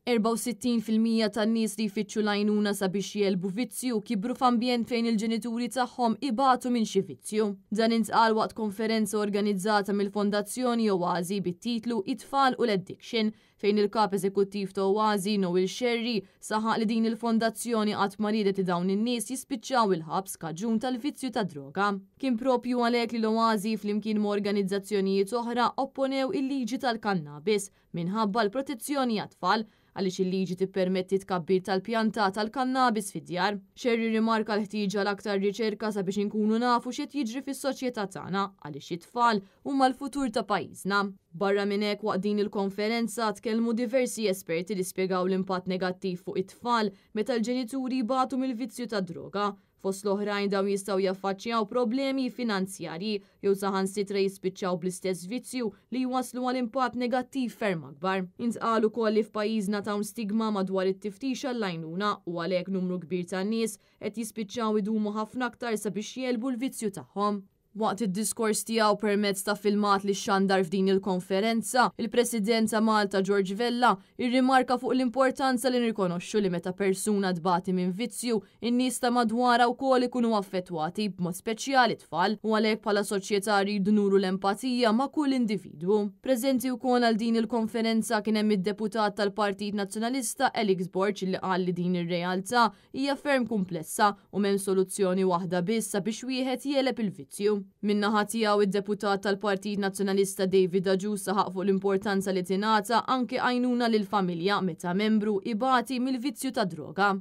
64% tan-nies li jfittxu l-għajnuna sabiex jelbu vizzju kibru f'ambjent fejn il-ġenituri tagħhom ibatu minn xi vizzju. Dan intqal waqt konferenza organizzata mill-Fondazzjoni Oasi bit-titlu It-tfal u l-Addiction fejn il-kap eżekuttiv ta' Oasi Noel Sherry saħaq li din il-fondazzjoni qatt ma ridet li dawn in-nies jispiċċaw il-ħabs kaġun tal-vizzju ta' droga. Kien propju għalhekk li l-Oasi flimkien ma' organizzazzjonijiet oħra opponew il-liġi tal-kannabis minħabba l-protezzjoni għat-tfal għaliex il-liġi tippermetti tkabbir tal-pjanta tal-kannabis fid-djar. Sherry rimarka l-ħtieġa l-aktar riċerka sabiex inkunu nafu x'qed jiġri fis-soċjetà tagħna għaliex it-tfal huma l-futur ta' pajjiżna. Barra minn hekk waqt din il-konferenza tkellmu diversi esperti li spjegaw l-impatt negattiv fuq it-tfal meta l-ġenituri batu mill-vizzju ta' droga. Fost l-oħrajn dawn jistgħu jaffaċċjaw problemi finanzjarji jew saħansitra jispiċċaw bl-istess vizzju li jwasslu għal impatt negattiv ferm akbar. Intqal ukoll li f'pajjiżna ta' stigma madwar it-tiftix għall-għajnuna u għalhekk numru kbir ta' nies qed jispiċċaw idumu ħafna aktar sabiex jelbu l-vizzju tagħhom. Waqt id-diskors tiegħu permezz ta' filmat li xandar f'din il-konferenza, il-President ta' Malta George Vella irrimarka fuq l-importanza li nirkonoxxu li meta persuna tbati minn vizzju, in-nies ta' madwara wkoll ikunu affettwati b'mod speċjali tfal u għalhekk bħala soċjetà rridu nuru l-empatija ma' kull individwu. Preżenti wkoll għal din il-konferenza kien hemm id-deputat tal-Partit Nazzjonalista Alex Borg li qal li din ir-realtà hija ferm komplessa u m'hemm soluzzjoni waħda biss sabiex wieħed jeleb il-vizzju. Min-naħa tiegħu id-deputat tal-Partit Nazzjonalista David Aġu saħaq fuq l-importanza li tingħata anke għajnuna lil familja meta membru ibati mill-vizzju ta' droga.